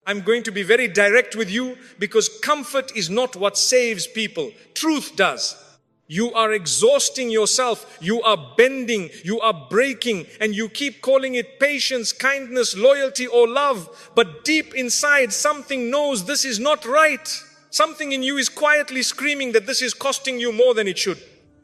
I'm going to be very direct with you because comfort is not what saves people. Truth does. You are exhausting yourself. You are bending. You are breaking. And you keep calling it patience, kindness, loyalty, or love. But deep inside, something knows this is not right. Something in you is quietly screaming that this is costing you more than it should.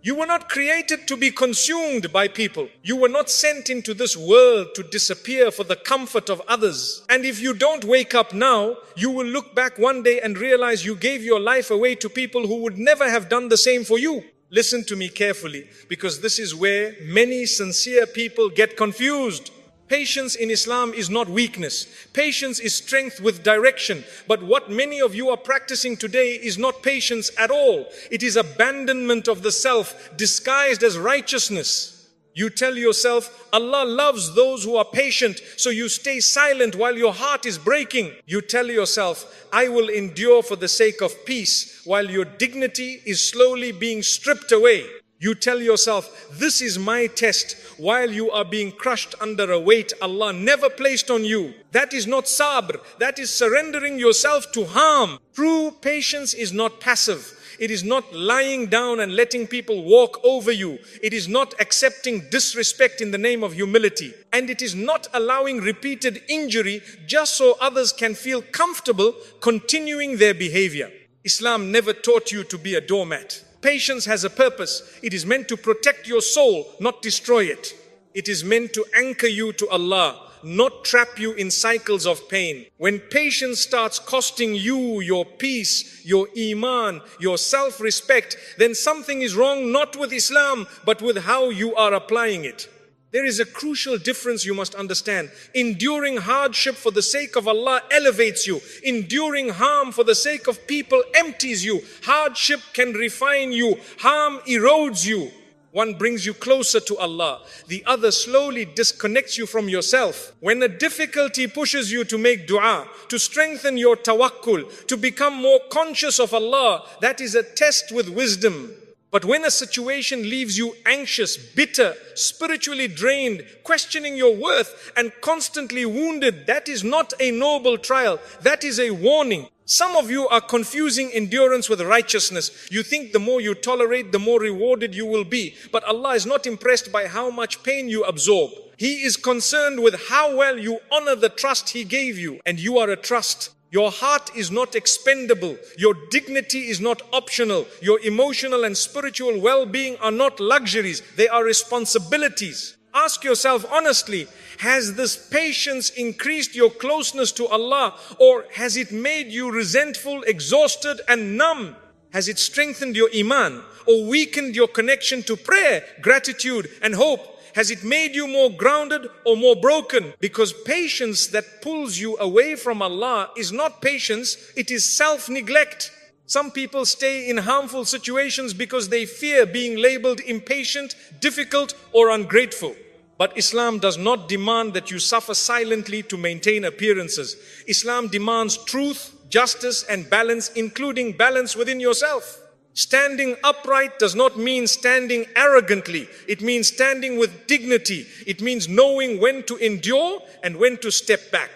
You were not created to be consumed by people. You were not sent into this world to disappear for the comfort of others. And if you don't wake up now, you will look back one day and realize you gave your life away to people who would never have done the same for you. Listen to me carefully, because this is where many sincere people get confused. Patience in Islam is not weakness. Patience is strength with direction. But what many of you are practicing today is not patience at all. It is abandonment of the self disguised as righteousness. You tell yourself, Allah loves those who are patient, so you stay silent while your heart is breaking. You tell yourself, I will endure for the sake of peace, while your dignity is slowly being stripped away. You tell yourself, this is my test, while you are being crushed under a weight Allah never placed on you. That is not sabr, that is surrendering yourself to harm. True patience is not passive. It is not lying down and letting people walk over you. It is not accepting disrespect in the name of humility. And it is not allowing repeated injury just so others can feel comfortable continuing their behavior. Islam never taught you to be a doormat. Patience has a purpose. It is meant to protect your soul, not destroy it. It is meant to anchor you to Allah, not trap you in cycles of pain. When patience starts costing you your peace, your iman, your self-respect, then something is wrong not with Islam, but with how you are applying it. There is a crucial difference you must understand. Enduring hardship for the sake of Allah elevates you. Enduring harm for the sake of people empties you. Hardship can refine you. Harm erodes you. One brings you closer to Allah. The other slowly disconnects you from yourself. When a difficulty pushes you to make dua, to strengthen your tawakkul, to become more conscious of Allah, that is a test with wisdom. But when a situation leaves you anxious, bitter, spiritually drained, questioning your worth and constantly wounded, that is not a noble trial. That is a warning. Some of you are confusing endurance with righteousness. You think the more you tolerate, the more rewarded you will be. But Allah is not impressed by how much pain you absorb. He is concerned with how well you honor the trust He gave you. And you are a trust. Your heart is not expendable. Your dignity is not optional. Your emotional and spiritual well-being are not luxuries. They are responsibilities. Ask yourself honestly, has this patience increased your closeness to Allah, or has it made you resentful, exhausted and numb? Has it strengthened your iman or weakened your connection to prayer, gratitude and hope? Has it made you more grounded or more broken? Because patience that pulls you away from Allah is not patience, it is self-neglect. Some people stay in harmful situations because they fear being labeled impatient, difficult or ungrateful. But Islam does not demand that you suffer silently to maintain appearances. Islam demands truth, justice and balance, including balance within yourself. Standing upright does not mean standing arrogantly. It means standing with dignity. It means knowing when to endure and when to step back.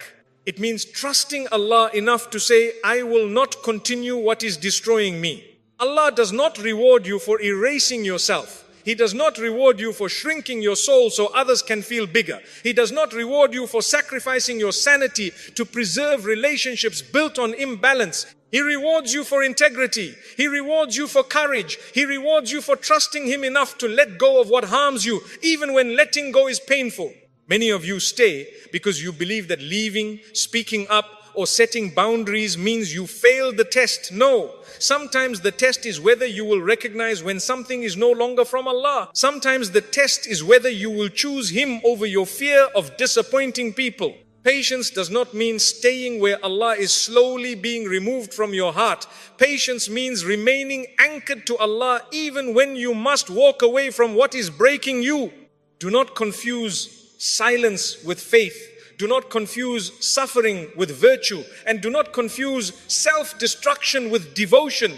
It means trusting Allah enough to say, I will not continue what is destroying me. Allah does not reward you for erasing yourself. He does not reward you for shrinking your soul so others can feel bigger. He does not reward you for sacrificing your sanity to preserve relationships built on imbalance. He rewards you for integrity. He rewards you for courage. He rewards you for trusting Him enough to let go of what harms you, even when letting go is painful. Many of you stay because you believe that leaving, speaking up, or setting boundaries means you failed the test. No. Sometimes the test is whether you will recognize when something is no longer from Allah. Sometimes the test is whether you will choose Him over your fear of disappointing people. Patience does not mean staying where Allah is slowly being removed from your heart. Patience means remaining anchored to Allah even when you must walk away from what is breaking you. Do not confuse silence with faith. Do not confuse suffering with virtue, and do not confuse self-destruction with devotion.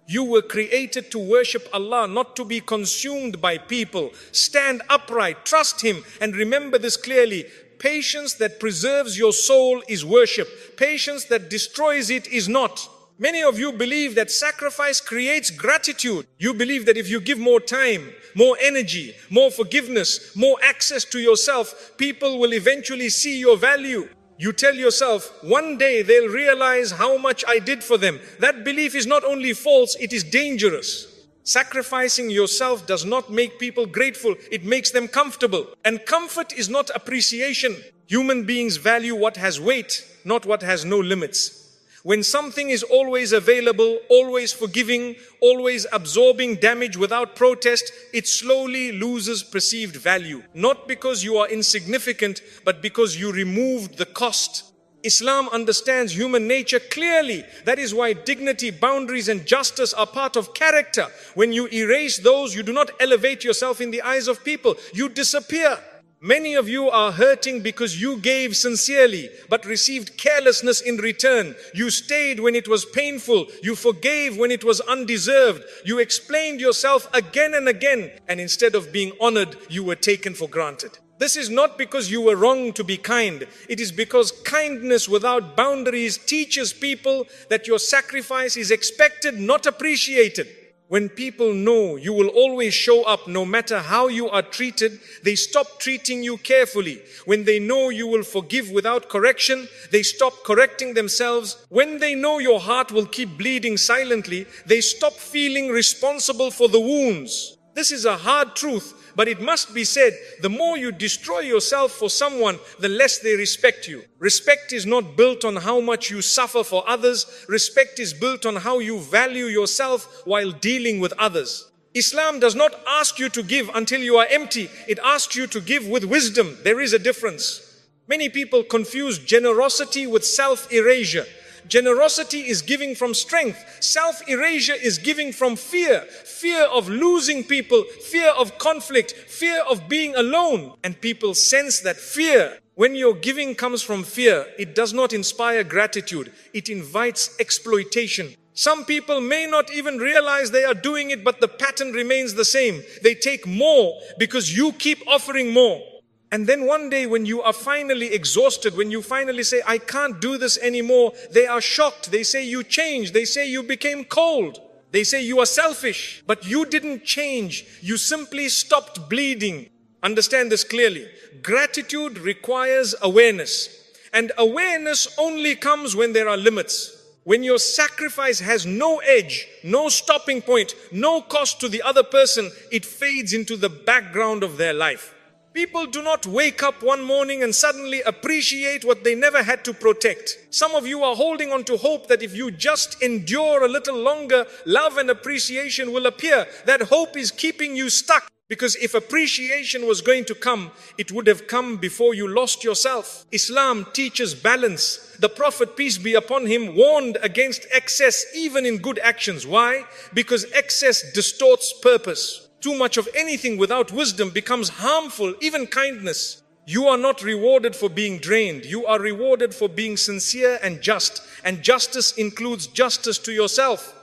You were created to worship Allah, not to be consumed by people. Stand upright, trust Him, and remember this clearly. Patience that preserves your soul is worship. Patience that destroys it is not. Many of you believe that sacrifice creates gratitude. You believe that if you give more time, more energy, more forgiveness, more access to yourself, people will eventually see your value. You tell yourself, one day they'll realize how much I did for them. That belief is not only false, it is dangerous. Sacrificing yourself does not make people grateful, it makes them comfortable. And comfort is not appreciation. Human beings value what has weight, not what has no limits. When something is always available, always forgiving, always absorbing damage without protest, it slowly loses perceived value. Not because you are insignificant, but because you removed the cost. Islam understands human nature clearly. That is why dignity, boundaries and justice are part of character. When you erase those, you do not elevate yourself in the eyes of people. You disappear. Many of you are hurting because you gave sincerely but received carelessness in return. You stayed when it was painful. You forgave when it was undeserved. You explained yourself again and again, and instead of being honored, you were taken for granted. This is not because you were wrong to be kind. It is because kindness without boundaries teaches people that your sacrifice is expected, not appreciated. When people know you will always show up no matter how you are treated, they stop treating you carefully. When they know you will forgive without correction, they stop correcting themselves. When they know your heart will keep bleeding silently, they stop feeling responsible for the wounds. This is a hard truth, but it must be said, the more you destroy yourself for someone, the less they respect you. Respect is not built on how much you suffer for others. Respect is built on how you value yourself while dealing with others. Islam does not ask you to give until you are empty. It asks you to give with wisdom. There is a difference. Many people confuse generosity with self-erasure. Generosity is giving from strength. Self-erasure is giving from fear. Fear of losing people, fear of conflict, fear of being alone. And people sense that fear. When your giving comes from fear, it does not inspire gratitude. It invites exploitation. Some people may not even realize they are doing it, but the pattern remains the same. They take more because you keep offering more. And then one day when you are finally exhausted, when you finally say, I can't do this anymore, they are shocked. They say you changed. They say you became cold. They say you are selfish. But you didn't change. You simply stopped bleeding. Understand this clearly. Gratitude requires awareness. And awareness only comes when there are limits. When your sacrifice has no edge, no stopping point, no cost to the other person, it fades into the background of their life. People do not wake up one morning and suddenly appreciate what they never had to protect. Some of you are holding on to hope that if you just endure a little longer, love and appreciation will appear. That hope is keeping you stuck. Because if appreciation was going to come, it would have come before you lost yourself. Islam teaches balance. The Prophet, peace be upon him, warned against excess even in good actions. Why? Because excess distorts purpose. Too much of anything without wisdom becomes harmful, even kindness. You are not rewarded for being drained. You are rewarded for being sincere and just. And justice includes justice to yourself.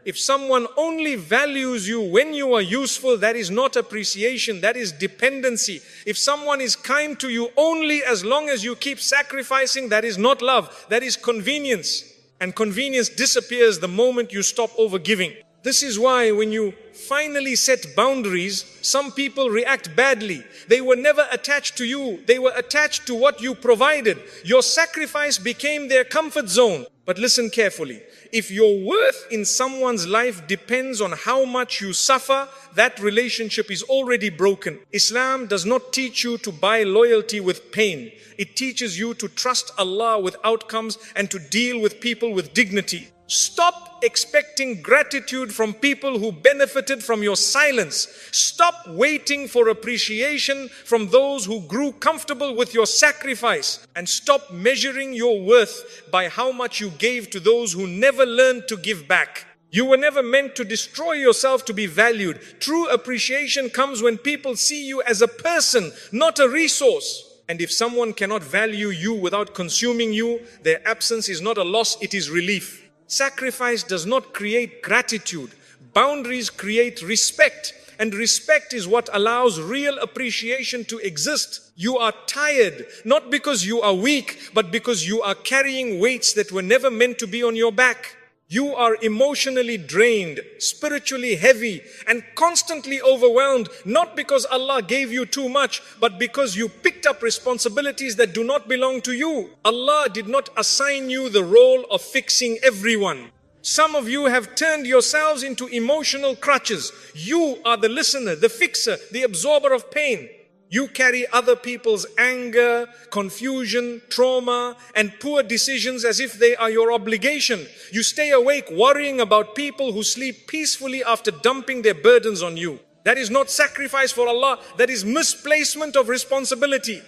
If someone only values you when you are useful, that is not appreciation, that is dependency. If someone is kind to you only as long as you keep sacrificing, that is not love, that is convenience. And convenience disappears the moment you stop overgiving. This is why when you finally set boundaries, some people react badly. They were never attached to you. They were attached to what you provided. Your sacrifice became their comfort zone. But listen carefully. If your worth in someone's life depends on how much you suffer, that relationship is already broken. Islam does not teach you to buy loyalty with pain. It teaches you to trust Allah with outcomes and to deal with people with dignity. Stop expecting gratitude from people who benefited from your silence. Stop waiting for appreciation from those who grew comfortable with your sacrifice. And stop measuring your worth by how much you gave to those who never learned to give back. You were never meant to destroy yourself to be valued. True appreciation comes when people see you as a person, not a resource. And if someone cannot value you without consuming you, their absence is not a loss, it is relief. Sacrifice does not create gratitude. Boundaries create respect. And respect is what allows real appreciation to exist. You are tired, not because you are weak, but because you are carrying weights that were never meant to be on your back. You are emotionally drained, spiritually heavy, and constantly overwhelmed, not because Allah gave you too much, but because you picked up responsibilities that do not belong to you. Allah did not assign you the role of fixing everyone. Some of you have turned yourselves into emotional crutches. You are the listener, the fixer, the absorber of pain. You carry other people's anger, confusion, trauma, and poor decisions as if they are your obligation. You stay awake worrying about people who sleep peacefully after dumping their burdens on you. That is not sacrifice for Allah. That is misplacement of responsibility.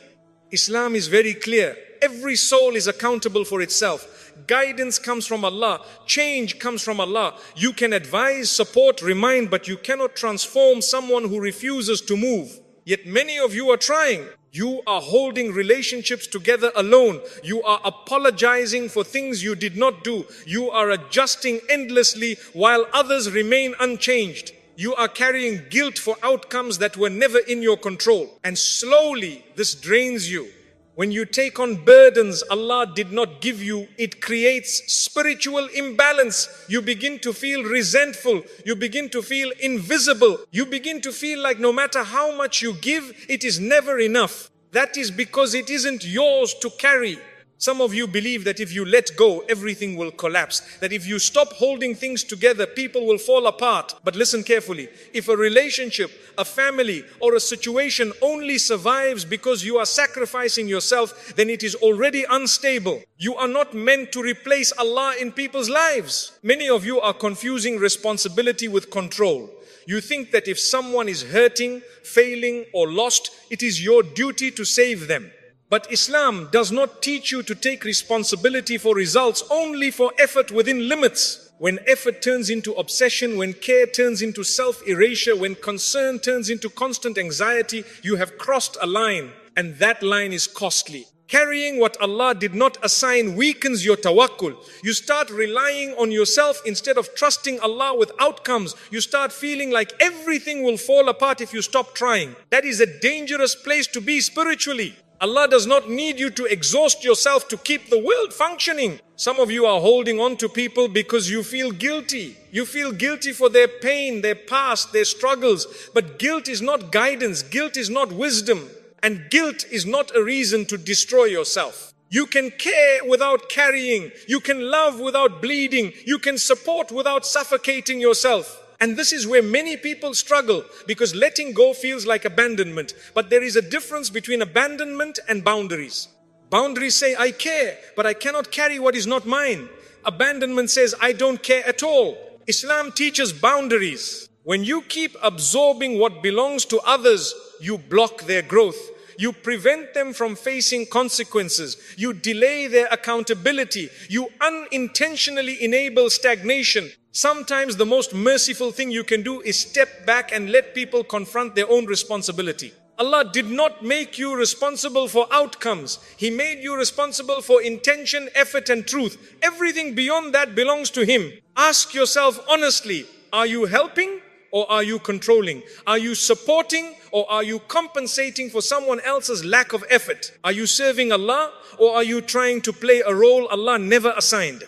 Islam is very clear. Every soul is accountable for itself. Guidance comes from Allah. Change comes from Allah. You can advise, support, remind, but you cannot transform someone who refuses to move. Yet many of you are trying. You are holding relationships together alone. You are apologizing for things you did not do. You are adjusting endlessly while others remain unchanged. You are carrying guilt for outcomes that were never in your control. And slowly this drains you. When you take on burdens Allah did not give you, it creates spiritual imbalance. You begin to feel resentful. You begin to feel invisible. You begin to feel like no matter how much you give, it is never enough. That is because it isn't yours to carry. Some of you believe that if you let go, everything will collapse. That if you stop holding things together, people will fall apart. But listen carefully. If a relationship, a family, or a situation only survives because you are sacrificing yourself, then it is already unstable. You are not meant to replace Allah in people's lives. Many of you are confusing responsibility with control. You think that if someone is hurting, failing, or lost, it is your duty to save them. But Islam does not teach you to take responsibility for results, only for effort within limits. When effort turns into obsession, when care turns into self-erasure, when concern turns into constant anxiety, you have crossed a line, and that line is costly. Carrying what Allah did not assign weakens your tawakkul. You start relying on yourself instead of trusting Allah with outcomes. You start feeling like everything will fall apart if you stop trying. That is a dangerous place to be spiritually. Allah does not need you to exhaust yourself to keep the world functioning. Some of you are holding on to people because you feel guilty. You feel guilty for their pain, their past, their struggles. But guilt is not guidance. Guilt is not wisdom. And guilt is not a reason to destroy yourself. You can care without carrying. You can love without bleeding. You can support without suffocating yourself. And this is where many people struggle, because letting go feels like abandonment. But there is a difference between abandonment and boundaries. Boundaries say, I care, but I cannot carry what is not mine. Abandonment says, I don't care at all. Islam teaches boundaries. When you keep absorbing what belongs to others, you block their growth. You prevent them from facing consequences. You delay their accountability. You unintentionally enable stagnation. Sometimes the most merciful thing you can do is step back and let people confront their own responsibility. Allah did not make you responsible for outcomes. He made you responsible for intention, effort, and truth. Everything beyond that belongs to Him. Ask yourself honestly, are you helping or are you controlling? Are you supporting or are you compensating for someone else's lack of effort? Are you serving Allah or are you trying to play a role Allah never assigned?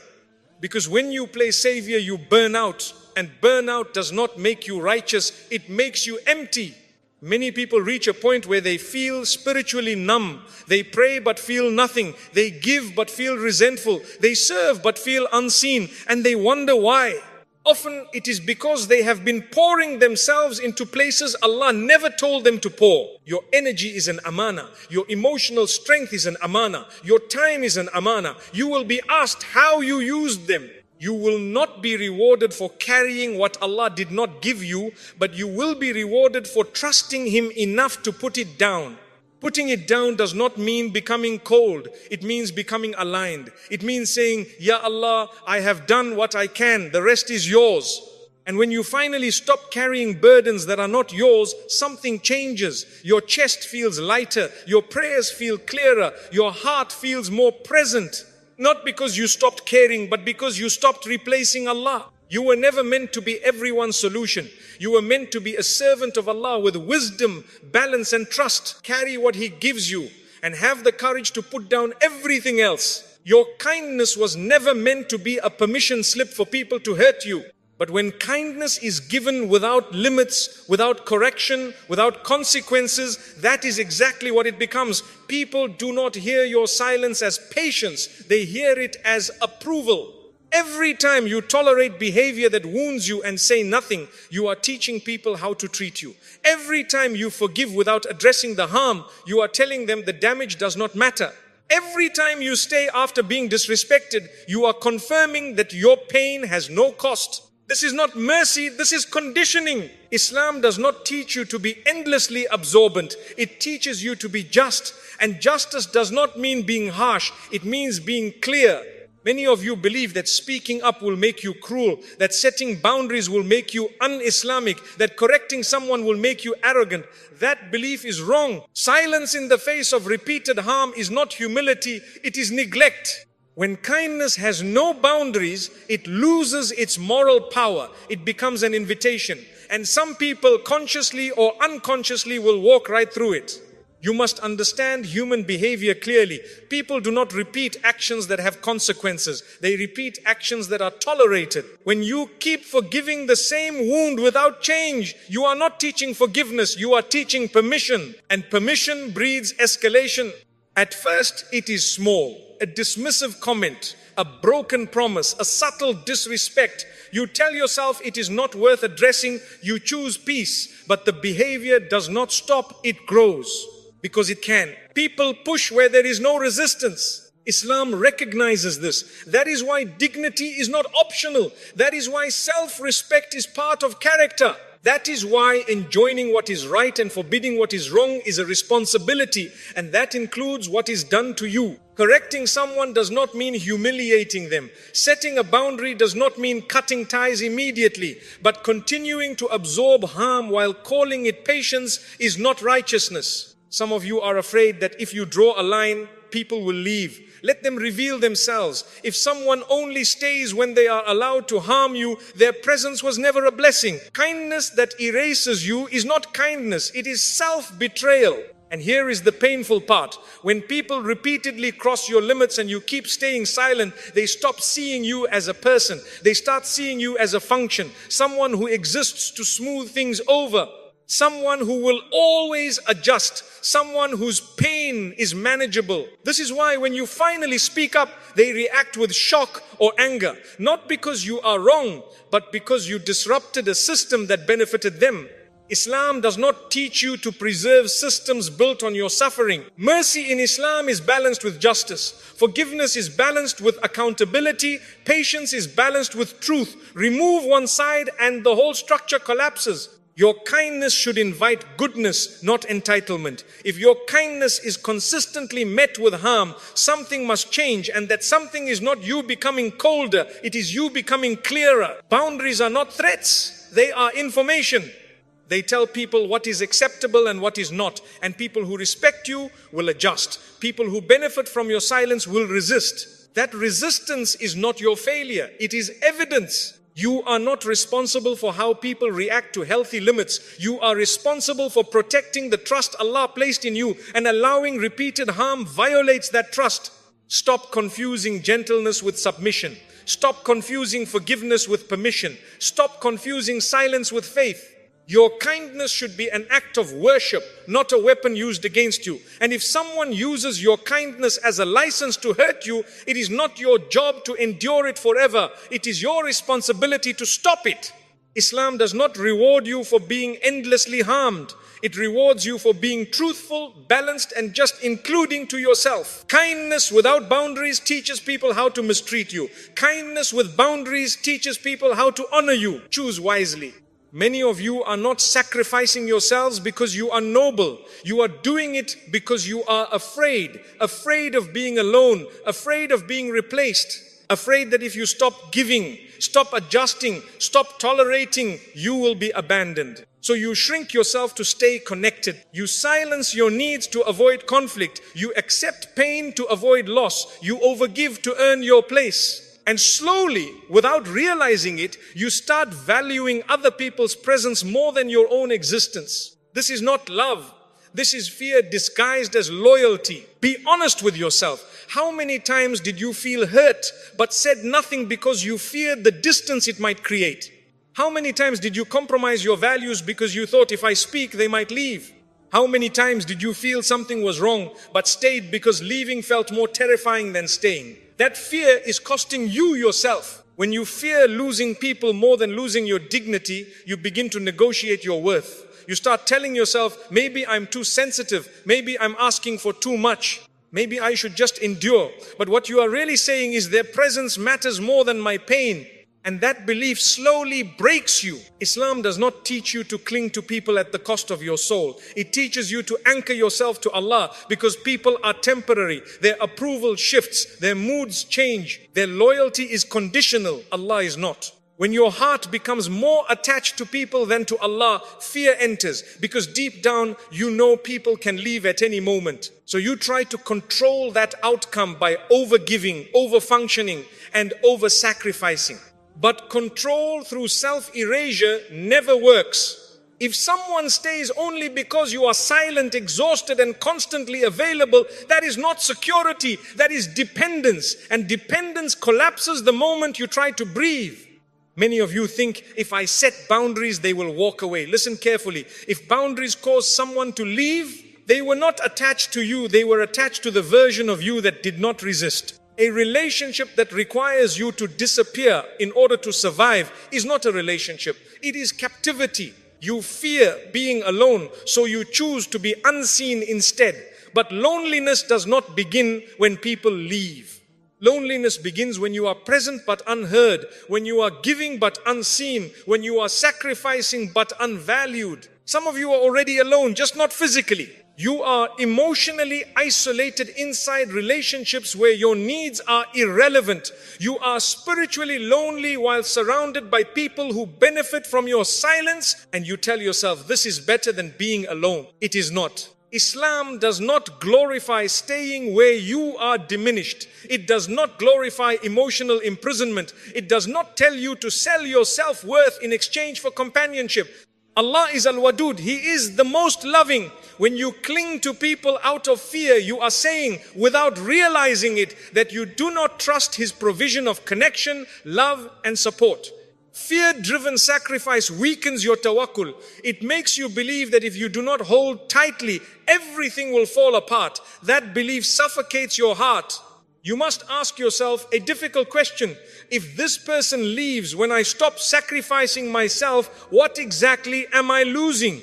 Because when you play savior, you burn out. And burnout does not make you righteous, it makes you empty. Many people reach a point where they feel spiritually numb. They pray but feel nothing. They give but feel resentful. They serve but feel unseen. And they wonder why. Often it is because they have been pouring themselves into places Allah never told them to pour. Your energy is an amana. Your emotional strength is an amana. Your time is an amana. You will be asked how you used them. You will not be rewarded for carrying what Allah did not give you, but you will be rewarded for trusting Him enough to put it down. Putting it down does not mean becoming cold. It means becoming aligned. It means saying, Ya Allah, I have done what I can. The rest is yours. And when you finally stop carrying burdens that are not yours, something changes. Your chest feels lighter. Your prayers feel clearer. Your heart feels more present. Not because you stopped caring, but because you stopped replacing Allah. You were never meant to be everyone's solution. You were meant to be a servant of Allah with wisdom, balance and trust. Carry what He gives you and have the courage to put down everything else. Your kindness was never meant to be a permission slip for people to hurt you. But when kindness is given without limits, without correction, without consequences, that is exactly what it becomes. People do not hear your silence as patience. They hear it as approval. Every time you tolerate behavior that wounds you and say nothing, you are teaching people how to treat you. Every time you forgive without addressing the harm, you are telling them the damage does not matter. Every time you stay after being disrespected, you are confirming that your pain has no cost. This is not mercy, this is conditioning. Islam does not teach you to be endlessly absorbent. It teaches you to be just. And justice does not mean being harsh, it means being clear. Many of you believe that speaking up will make you cruel, that setting boundaries will make you un-Islamic, that correcting someone will make you arrogant. That belief is wrong. Silence in the face of repeated harm is not humility, it is neglect. When kindness has no boundaries, it loses its moral power. It becomes an invitation. And some people consciously or unconsciously will walk right through it. You must understand human behavior clearly. People do not repeat actions that have consequences. They repeat actions that are tolerated. When you keep forgiving the same wound without change, you are not teaching forgiveness, you are teaching permission. And permission breeds escalation. At first, it is small. A dismissive comment, a broken promise, a subtle disrespect. You tell yourself it is not worth addressing, you choose peace, but the behavior does not stop, it grows. Because it can. People push where there is no resistance. Islam recognizes this. That is why dignity is not optional. That is why self-respect is part of character. That is why enjoining what is right and forbidding what is wrong is a responsibility, and that includes what is done to you. Correcting someone does not mean humiliating them. Setting a boundary does not mean cutting ties immediately, but continuing to absorb harm while calling it patience is not righteousness. Some of you are afraid that if you draw a line, people will leave. Let them reveal themselves. If someone only stays when they are allowed to harm you, their presence was never a blessing. Kindness that erases you is not kindness, it is self-betrayal. And here is the painful part. When people repeatedly cross your limits and you keep staying silent, they stop seeing you as a person. They start seeing you as a function, someone who exists to smooth things over. Someone who will always adjust, someone whose pain is manageable. This is why when you finally speak up, they react with shock or anger. Not because you are wrong, but because you disrupted a system that benefited them. Islam does not teach you to preserve systems built on your suffering. Mercy in Islam is balanced with justice. Forgiveness is balanced with accountability. Patience is balanced with truth. Remove one side and the whole structure collapses. Your kindness should invite goodness, not entitlement. If your kindness is consistently met with harm, something must change, and that something is not you becoming colder, it is you becoming clearer. Boundaries are not threats, they are information. They tell people what is acceptable and what is not, and people who respect you will adjust. People who benefit from your silence will resist. That resistance is not your failure, it is evidence. You are not responsible for how people react to healthy limits. You are responsible for protecting the trust Allah placed in you, and allowing repeated harm violates that trust. Stop confusing gentleness with submission. Stop confusing forgiveness with permission. Stop confusing silence with faith. Your kindness should be an act of worship, not a weapon used against you. And if someone uses your kindness as a license to hurt you, it is not your job to endure it forever. It is your responsibility to stop it. Islam does not reward you for being endlessly harmed. It rewards you for being truthful, balanced, and just, including to yourself. Kindness without boundaries teaches people how to mistreat you. Kindness with boundaries teaches people how to honor you. Choose wisely. Many of you are not sacrificing yourselves because you are noble. You are doing it because you are afraid. Afraid of being alone. Afraid of being replaced. Afraid that if you stop giving, stop adjusting, stop tolerating, you will be abandoned. So you shrink yourself to stay connected. You silence your needs to avoid conflict. You accept pain to avoid loss. You overgive to earn your place. And slowly, without realizing it, you start valuing other people's presence more than your own existence. This is not love. This is fear disguised as loyalty. Be honest with yourself. How many times did you feel hurt but said nothing because you feared the distance it might create? How many times did you compromise your values because you thought if I speak they might leave? How many times did you feel something was wrong but stayed because leaving felt more terrifying than staying? That fear is costing you yourself. When you fear losing people more than losing your dignity, you begin to negotiate your worth. You start telling yourself, maybe I'm too sensitive, maybe I'm asking for too much, maybe I should just endure. But what you are really saying is their presence matters more than my pain. And that belief slowly breaks you. Islam does not teach you to cling to people at the cost of your soul. It teaches you to anchor yourself to Allah, because people are temporary. Their approval shifts. Their moods change. Their loyalty is conditional. Allah is not. When your heart becomes more attached to people than to Allah, fear enters, because deep down you know people can leave at any moment. So you try to control that outcome by overgiving, overfunctioning, and over-sacrificing. But control through self-erasure never works. If someone stays only because you are silent, exhausted, and constantly available, that is not security, that is dependence. And dependence collapses the moment you try to breathe. Many of you think, if I set boundaries, they will walk away. Listen carefully. If boundaries cause someone to leave, they were not attached to you, they were attached to the version of you that did not resist. A relationship that requires you to disappear in order to survive is not a relationship. It is captivity. You fear being alone, so you choose to be unseen instead. But loneliness does not begin when people leave. Loneliness begins when you are present but unheard, when you are giving but unseen, when you are sacrificing but unvalued. Some of you are already alone, just not physically. You are emotionally isolated inside relationships where your needs are irrelevant. You are spiritually lonely while surrounded by people who benefit from your silence, and you tell yourself, this is better than being alone. It is not. Islam does not glorify staying where you are diminished. It does not glorify emotional imprisonment. It does not tell you to sell your self-worth in exchange for companionship. Allah is Al-Wadud. He is the most loving. When you cling to people out of fear, you are saying, without realizing it, that you do not trust His provision of connection, love, and support. Fear-driven sacrifice weakens your tawakkul. It makes you believe that if you do not hold tightly, everything will fall apart. That belief suffocates your heart. You must ask yourself a difficult question. If this person leaves when I stop sacrificing myself, what exactly am I losing?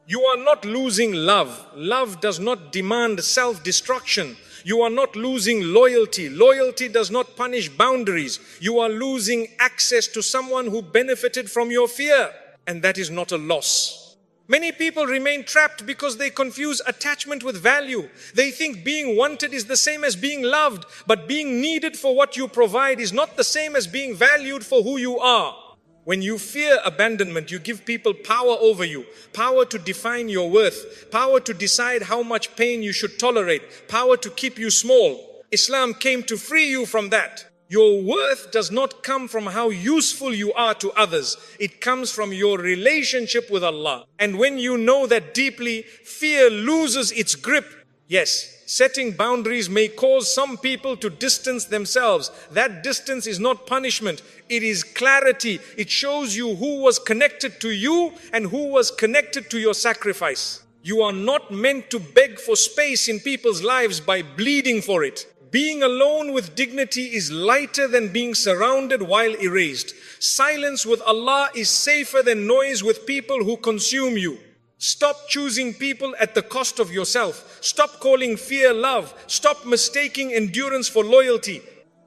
You are not losing love. Love does not demand self-destruction. You are not losing loyalty. Loyalty does not punish boundaries. You are losing access to someone who benefited from your fear. And that is not a loss. Many people remain trapped because they confuse attachment with value. They think being wanted is the same as being loved, but being needed for what you provide is not the same as being valued for who you are. When you fear abandonment, you give people power over you, power to define your worth, power to decide how much pain you should tolerate, power to keep you small. Islam came to free you from that. Your worth does not come from how useful you are to others. It comes from your relationship with Allah. And when you know that deeply, fear loses its grip. Yes, setting boundaries may cause some people to distance themselves. That distance is not punishment. It is clarity. It shows you who was connected to you and who was connected to your sacrifice. You are not meant to beg for space in people's lives by bleeding for it. Being alone with dignity is lighter than being surrounded while erased. Silence with Allah is safer than noise with people who consume you. Stop choosing people at the cost of yourself. Stop calling fear love. Stop mistaking endurance for loyalty.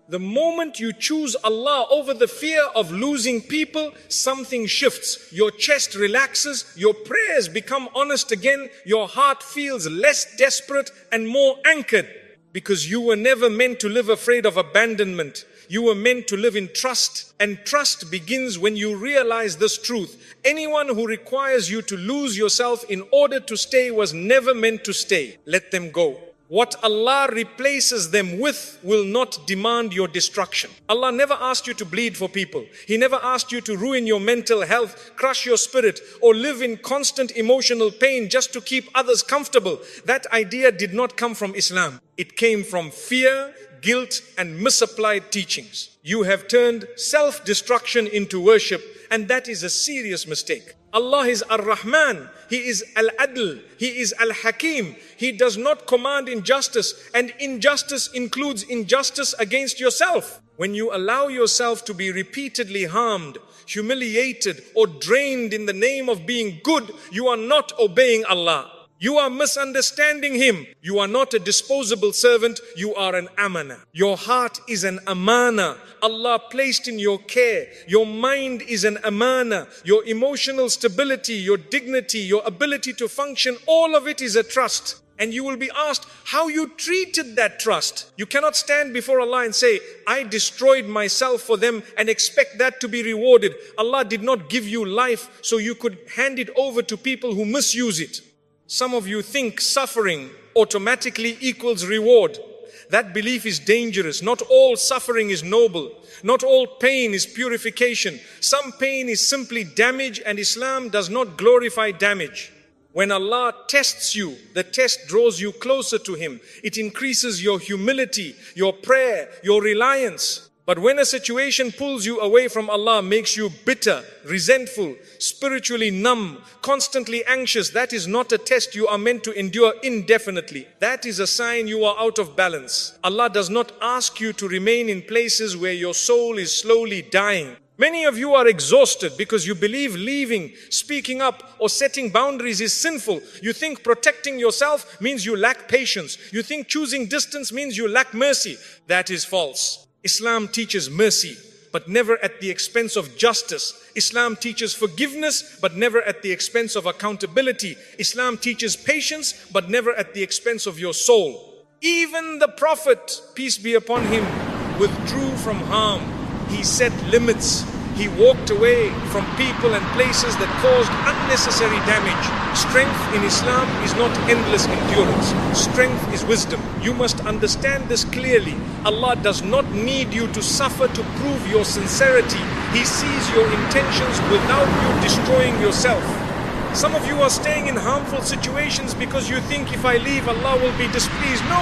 The moment you choose Allah over the fear of losing people, something shifts. Your chest relaxes, your prayers become honest again, your heart feels less desperate and more anchored. Because you were never meant to live afraid of abandonment. You were meant to live in trust. And trust begins when you realize this truth. Anyone who requires you to lose yourself in order to stay was never meant to stay. Let them go. What Allah replaces them with will not demand your destruction. Allah never asked you to bleed for people. He never asked you to ruin your mental health, crush your spirit, or live in constant emotional pain just to keep others comfortable. That idea did not come from Islam. It came from fear, guilt, and misapplied teachings. You have turned self-destruction into worship, and that is a serious mistake. Allah is Ar-Rahman, He is Al-Adl, He is Al-Hakim. He does not command injustice, and injustice includes injustice against yourself. When you allow yourself to be repeatedly harmed, humiliated, or drained in the name of being good, you are not obeying Allah. You are misunderstanding Him. You are not a disposable servant, you are an amana. Your heart is an amana. Allah placed in your care. Your mind is an amana. Your emotional stability, your dignity, your ability to function, all of it is a trust. And you will be asked how you treated that trust. You cannot stand before Allah and say, I destroyed myself for them and expect that to be rewarded. Allah did not give you life so you could hand it over to people who misuse it. Some of you think suffering automatically equals reward. That belief is dangerous. Not all suffering is noble. Not all pain is purification. Some pain is simply damage, and Islam does not glorify damage. When Allah tests you, the test draws you closer to Him. It increases your humility, your prayer, your reliance. But when a situation pulls you away from Allah, makes you bitter, resentful, spiritually numb, constantly anxious, that is not a test you are meant to endure indefinitely. That is a sign you are out of balance. Allah does not ask you to remain in places where your soul is slowly dying. Many of you are exhausted because you believe leaving, speaking up, or setting boundaries is sinful. You think protecting yourself means you lack patience. You think choosing distance means you lack mercy. That is false. Islam teaches mercy, but never at the expense of justice. Islam teaches forgiveness, but never at the expense of accountability. Islam teaches patience, but never at the expense of your soul. Even the Prophet, peace be upon him, withdrew from harm. He set limits. He walked away from people and places that caused unnecessary damage. Strength in Islam is not endless endurance. Strength is wisdom. You must understand this clearly. Allah does not need you to suffer to prove your sincerity. He sees your intentions without you destroying yourself. Some of you are staying in harmful situations because you think if I leave, Allah will be displeased. No,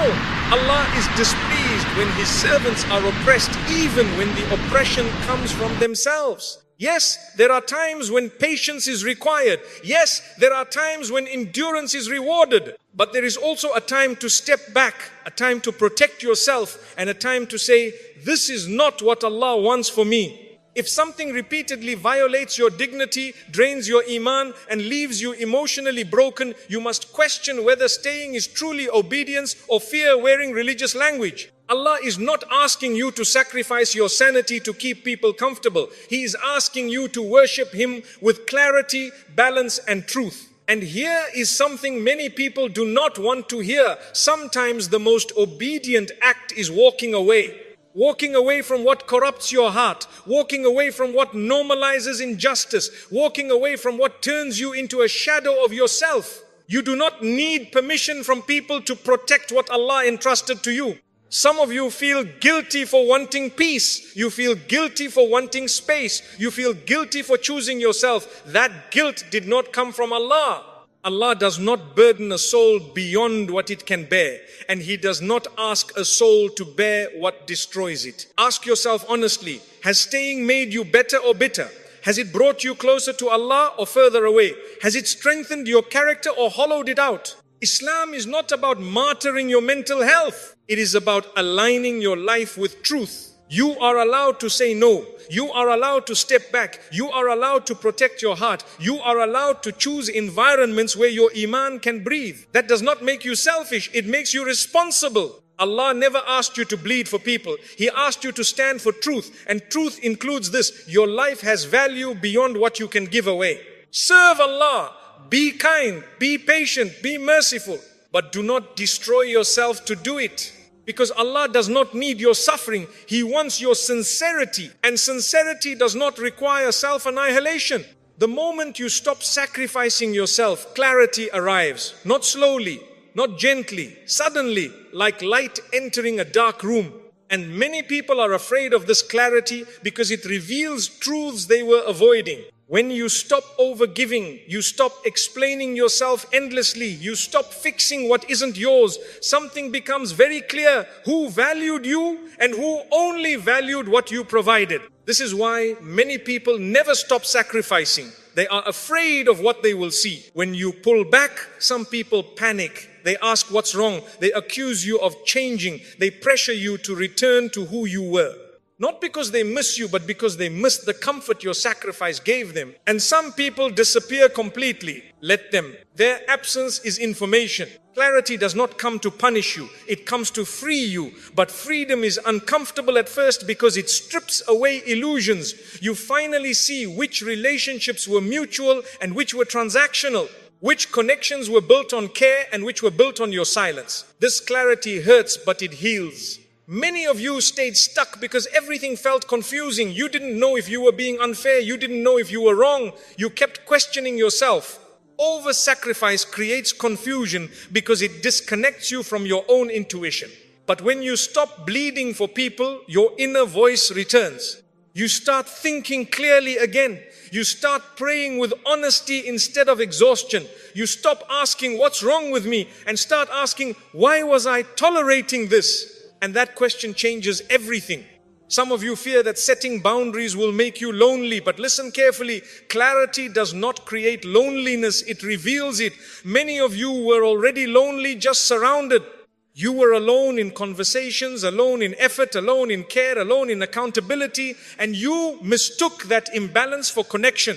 Allah is displeased when His servants are oppressed, even when the oppression comes from themselves. Yes, there are times when patience is required. Yes, there are times when endurance is rewarded. But there is also a time to step back, a time to protect yourself, and a time to say, this is not what Allah wants for me. If something repeatedly violates your dignity, drains your iman, and leaves you emotionally broken, you must question whether staying is truly obedience or fear-wearing religious language. Allah is not asking you to sacrifice your sanity to keep people comfortable. He is asking you to worship Him with clarity, balance, and truth. And here is something many people do not want to hear. Sometimes the most obedient act is walking away. Walking away from what corrupts your heart, walking away from what normalizes injustice, walking away from what turns you into a shadow of yourself. You do not need permission from people to protect what Allah entrusted to you. Some of you feel guilty for wanting peace. You feel guilty for wanting space. You feel guilty for choosing yourself. That guilt did not come from Allah. Allah does not burden a soul beyond what it can bear, and He does not ask a soul to bear what destroys it. Ask yourself honestly, has staying made you better or bitter? Has it brought you closer to Allah or further away? Has it strengthened your character or hollowed it out? Islam is not about martyring your mental health. It is about aligning your life with truth. You are allowed to say no. You are allowed to step back. You are allowed to protect your heart. You are allowed to choose environments where your iman can breathe. That does not make you selfish. It makes you responsible. Allah never asked you to bleed for people. He asked you to stand for truth. And truth includes this: your life has value beyond what you can give away. Serve Allah. Be kind. Be patient. Be merciful. But do not destroy yourself to do it. Because Allah does not need your suffering. He wants your sincerity. And sincerity does not require self-annihilation. The moment you stop sacrificing yourself, clarity arrives. Not slowly, not gently, suddenly, like light entering a dark room. And many people are afraid of this clarity because it reveals truths they were avoiding. When you stop overgiving, you stop explaining yourself endlessly, you stop fixing what isn't yours, something becomes very clear who valued you and who only valued what you provided. This is why many people never stop sacrificing. They are afraid of what they will see. When you pull back, some people panic. They ask what's wrong. They accuse you of changing. They pressure you to return to who you were. Not because they miss you, but because they miss the comfort your sacrifice gave them. And some people disappear completely. Let them. Their absence is information. Clarity does not come to punish you. It comes to free you. But freedom is uncomfortable at first because it strips away illusions. You finally see which relationships were mutual and which were transactional. Which connections were built on care and which were built on your silence. This clarity hurts, but it heals. Many of you stayed stuck because everything felt confusing. You didn't know if you were being unfair. You didn't know if you were wrong. You kept questioning yourself. Over-sacrifice creates confusion because it disconnects you from your own intuition. But when you stop bleeding for people, your inner voice returns. You start thinking clearly again. You start praying with honesty instead of exhaustion. You stop asking, what's wrong with me? And start asking, why was I tolerating this? And that question changes everything. Some of you fear that setting boundaries will make you lonely, but listen carefully. Clarity does not create loneliness, it reveals it. Many of you were already lonely, just surrounded. You were alone in conversations, alone in effort, alone in care, alone in accountability, and you mistook that imbalance for connection.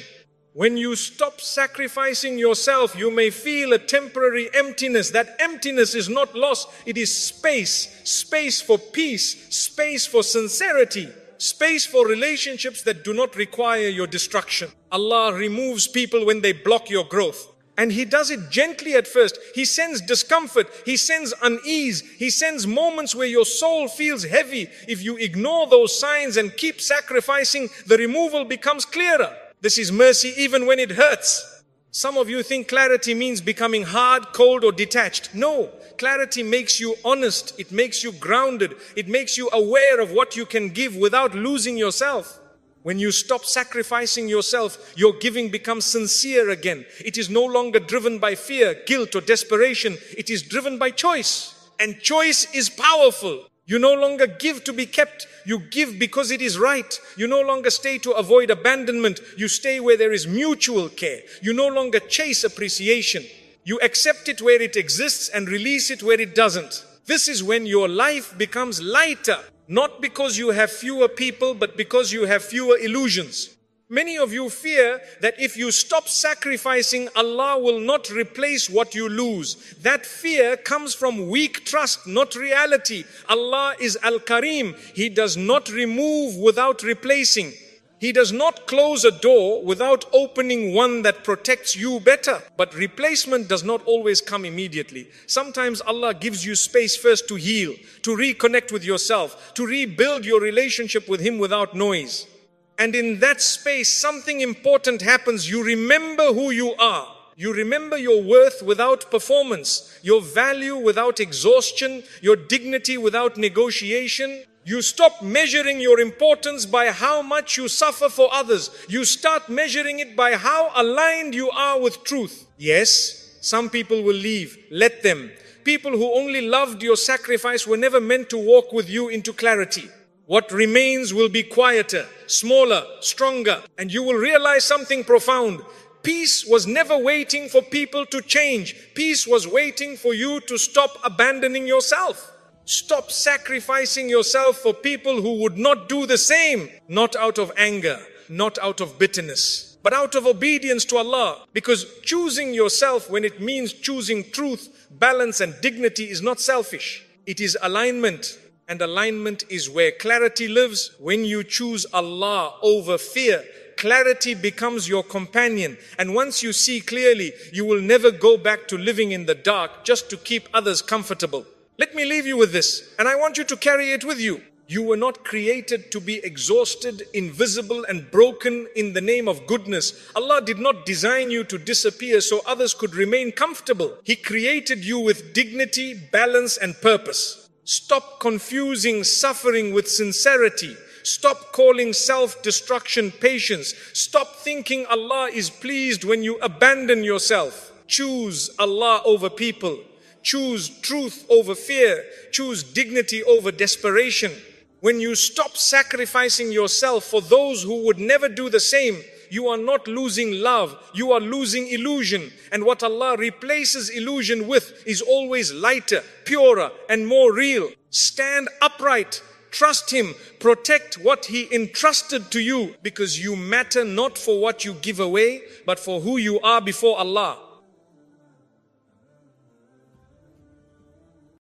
When you stop sacrificing yourself, you may feel a temporary emptiness. That emptiness is not loss, it is space. Space for peace, space for sincerity, space for relationships that do not require your destruction. Allah removes people when they block your growth. And He does it gently at first. He sends discomfort. He sends unease. He sends moments where your soul feels heavy. If you ignore those signs and keep sacrificing, the removal becomes clearer. This is mercy even when it hurts. Some of you think clarity means becoming hard, cold, or detached. No, clarity makes you honest. It makes you grounded. It makes you aware of what you can give without losing yourself. When you stop sacrificing yourself, your giving becomes sincere again. It is no longer driven by fear, guilt, or desperation. It is driven by choice. And choice is powerful. You no longer give to be kept. You give because it is right. You no longer stay to avoid abandonment. You stay where there is mutual care. You no longer chase appreciation. You accept it where it exists and release it where it doesn't. This is when your life becomes lighter. Not because you have fewer people, but because you have fewer illusions. Many of you fear that if you stop sacrificing, Allah will not replace what you lose. That fear comes from weak trust, not reality. Allah is Al-Kareem. He does not remove without replacing. He does not close a door without opening one that protects you better. But replacement does not always come immediately. Sometimes Allah gives you space first to heal, to reconnect with yourself, to rebuild your relationship with Him without noise. And in that space, something important happens. You remember who you are. You remember your worth without performance, your value without exhaustion, your dignity without negotiation. You stop measuring your importance by how much you suffer for others. You start measuring it by how aligned you are with truth. Yes, some people will leave. Let them. People who only loved your sacrifice were never meant to walk with you into clarity. What remains will be quieter, smaller, stronger, and you will realize something profound. Peace was never waiting for people to change. Peace was waiting for you to stop abandoning yourself. Stop sacrificing yourself for people who would not do the same. Not out of anger, not out of bitterness, but out of obedience to Allah. Because choosing yourself when it means choosing truth, balance and dignity is not selfish. It is alignment. And alignment is where clarity lives. When you choose Allah over fear, clarity becomes your companion. And once you see clearly, you will never go back to living in the dark just to keep others comfortable. Let me leave you with this, and I want you to carry it with you. You were not created to be exhausted, invisible and broken in the name of goodness. Allah did not design you to disappear so others could remain comfortable. He created you with dignity, balance and purpose. Stop confusing suffering with sincerity. Stop calling self-destruction patience. Stop thinking Allah is pleased when you abandon yourself. Choose Allah over people. Choose truth over fear. Choose dignity over desperation. When you stop sacrificing yourself for those who would never do the same, you are not losing love, you are losing illusion. And what Allah replaces illusion with is always lighter, purer and more real. Stand upright, trust Him, protect what He entrusted to you, because you matter not for what you give away, but for who you are before Allah.